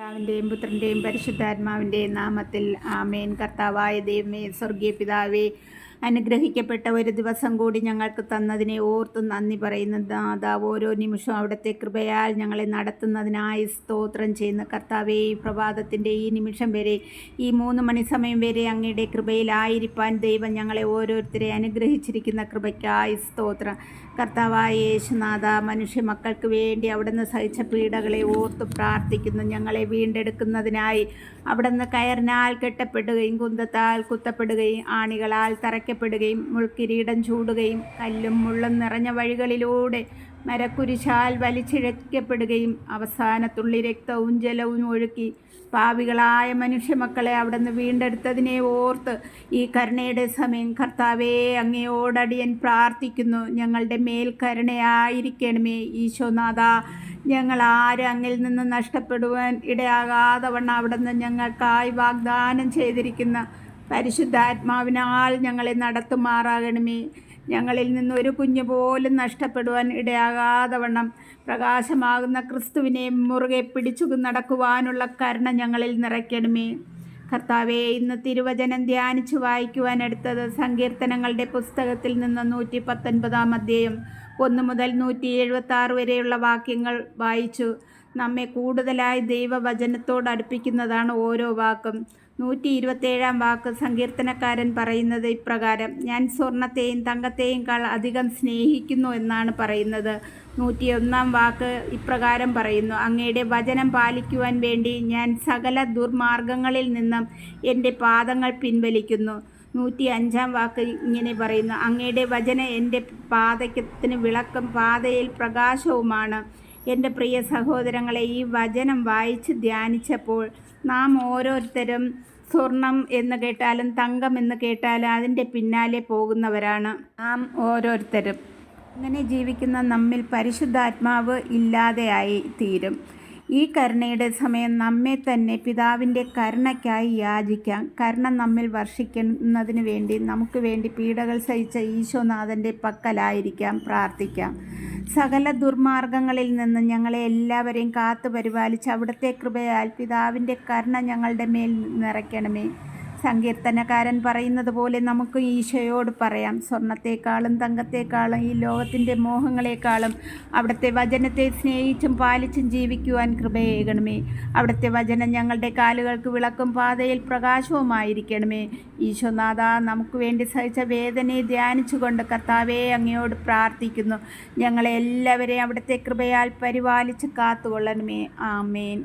പിതാവിൻ്റെയും പുത്രൻ്റെയും പരിശുദ്ധാത്മാവിൻ്റെയും നാമത്തിൽ ആമേൻ. കർത്താവായ ദൈവമേ, സ്വർഗീയ പിതാവേ, അനുഗ്രഹിക്കപ്പെട്ട ഒരു ദിവസം കൂടി ഞങ്ങൾക്ക് തന്നതിനെ ഓർത്ത് നന്ദി പറയുന്നു നാഥാ. ഓരോ നിമിഷവും അവിടുത്തെ കൃപയാൽ ഞങ്ങളെ നടത്തുന്നതിനായി സ്തോത്രം ചെയ്യുന്ന കർത്താവേ, ഈ പ്രഭാതത്തിൻ്റെ ഈ നിമിഷം വരെ, ഈ 3 മണി സമയം വരെ അങ്ങയുടെ കൃപയിലായിരിക്കാൻ ദൈവം ഞങ്ങളെ ഓരോരുത്തരെ അനുഗ്രഹിച്ചിരിക്കുന്ന കൃപയ്ക്കായി സ്തോത്രം. കർത്താവായ യേശുനാഥ, മനുഷ്യ മക്കൾക്ക് വേണ്ടി അവിടുന്ന് സഹിച്ച പീഡകളെ ഓർത്ത് പ്രാർത്ഥിക്കുന്നു. ഞങ്ങളെ വീണ്ടെടുക്കുന്നതിനായി അവിടുന്ന് കയറിനാൽ കെട്ടപ്പെടുകയും കുന്തത്താൽ കുത്തപ്പെടുകയും ആണികളാൽ തറയ്ക്കപ്പെടുകയും മുൾക്കിരീടം ചൂടുകയും കല്ലും മുള്ളും നിറഞ്ഞ വഴികളിലൂടെ മരക്കുരിശാൽ വലിച്ചിഴക്കപ്പെടുകയും അവസാന തുള്ളി രക്തവും ജലവും ഒഴുക്കി പാപികളായ മനുഷ്യമക്കളെ അവിടുന്ന് വീണ്ടെടുത്തതിനെ ഓർത്ത് ഈ കരുണയുടെ സമയം കർത്താവേ, അങ്ങയോടടിയൻ പ്രാർത്ഥിക്കുന്നു. ഞങ്ങളുടെ മേൽ കരുണയായിരിക്കണമേ ഈശോനാഥ. ഞങ്ങൾ ആരും അങ്ങിൽ നിന്ന് നഷ്ടപ്പെടുവാൻ ഇടയാകാതെ വണ്ണം അവിടുന്ന് ഞങ്ങൾക്കായി വാഗ്ദാനം ചെയ്തിരിക്കുന്ന പരിശുദ്ധാത്മാവിനാൽ ഞങ്ങളെ നടത്തുമാറാകണമേ. ഞങ്ങളിൽ നിന്ന് ഒരു കുഞ്ഞു പോലും നഷ്ടപ്പെടുവാൻ ഇടയാകാതെ വണ്ണം പ്രകാശമാകുന്ന ക്രിസ്തുവിനെ മുറുകെ പിടിച്ചു നടക്കുവാനുള്ള കരുണ ഞങ്ങളിൽ നിറയ്ക്കണമേ. കർത്താവേ, ഇന്ന് തിരുവചനം ധ്യാനിച്ചു വായിക്കുവാനെടുത്തത് സങ്കീർത്തനങ്ങളുടെ പുസ്തകത്തിൽ നിന്ന് 119 അധ്യായം 1 മുതൽ 176 വരെയുള്ള വാക്യങ്ങൾ വായിച്ചു. നമ്മെ കൂടുതലായി ദൈവവചനത്തോട് അടുപ്പിക്കുന്നതാണ് ഓരോ വാക്കും. 127 വാക്ക് സങ്കീർത്തനക്കാരൻ പറയുന്നത് ഇപ്രകാരം: ഞാൻ സ്വർണത്തെയും തങ്കത്തെയും അധികം സ്നേഹിക്കുന്നു എന്നാണ് പറയുന്നത്. 101 വാക്ക് ഇപ്രകാരം പറയുന്നു: അങ്ങയുടെ വചനം പാലിക്കുവാൻ വേണ്ടി ഞാൻ സകല ദുർമാർഗങ്ങളിൽ നിന്നും എൻ്റെ പാദങ്ങൾ പിൻവലിക്കുന്നു. 105 വാക്ക് ഇങ്ങനെ പറയുന്നു: അങ്ങയുടെ വചനം എൻ്റെ പാദത്തിന് വിളക്കും പാതയിൽ പ്രകാശവുമാണ്. എൻ്റെ പ്രിയ സഹോദരങ്ങളെ, ഈ വചനം വായിച്ച് ധ്യാനിച്ചപ്പോൾ നാം ഓരോരുത്തരും സ്വർണം എന്ന് കേട്ടാലും തങ്കം എന്ന് കേട്ടാലും അതിൻ്റെ പിന്നാലെ പോകുന്നവരാണ് നാം ഓരോരുത്തരും. അങ്ങനെ ജീവിക്കുന്ന നമ്മിൽ പരിശുദ്ധാത്മാവ് ഇല്ലാതെയായി തീരും. ഈ കരുണയുടെ സമയം നമ്മെ തന്നെ പിതാവിൻ്റെ കരുണയ്ക്കായി യാചിക്കാം. കരുണ നമ്മിൽ വർഷിക്കുന്നതിന് വേണ്ടി നമുക്ക് വേണ്ടി പീഡകൾ സഹിച്ച ഈശോനാഥൻ്റെ പക്കലായിരിക്കാം പ്രാർത്ഥിക്കാം. സകല ദുർമാർഗങ്ങളിൽ നിന്ന് ഞങ്ങളെ എല്ലാവരെയും കാത്തു പരിപാലിച്ച് അവിടുത്തെ കൃപയാൽ പിതാവിൻ്റെ കരുണ ഞങ്ങളുടെ മേൽ നിറയ്ക്കണമേ. സങ്കീർത്തനക്കാരൻ പറയുന്നത് പോലെ നമുക്ക് ഈശോയോട് പറയാം: സ്വർണത്തെക്കാളും തങ്കത്തെക്കാളും ഈ ലോകത്തിൻ്റെ മോഹങ്ങളെക്കാളും അവിടുത്തെ വചനത്തെ സ്നേഹിച്ചും പാലിച്ചും ജീവിക്കുവാൻ കൃപയേകണമേ. അവിടുത്തെ വചനം ഞങ്ങളുടെ കാലുകൾക്ക് വിളക്കും പാതയിൽ പ്രകാശവുമായിരിക്കണമേ. ഈശോനാഥ, നമുക്ക് വേണ്ടി സഹിച്ച വേദനയെ ധ്യാനിച്ചുകൊണ്ട് കർത്താവേ, അങ്ങയോട് പ്രാർത്ഥിക്കുന്നു. ഞങ്ങളെ എല്ലാവരെയും അവിടുത്തെ കൃപയാൽ പരിപാലിച്ച് കാത്തുകൊള്ളണമേ. ആമേൻ.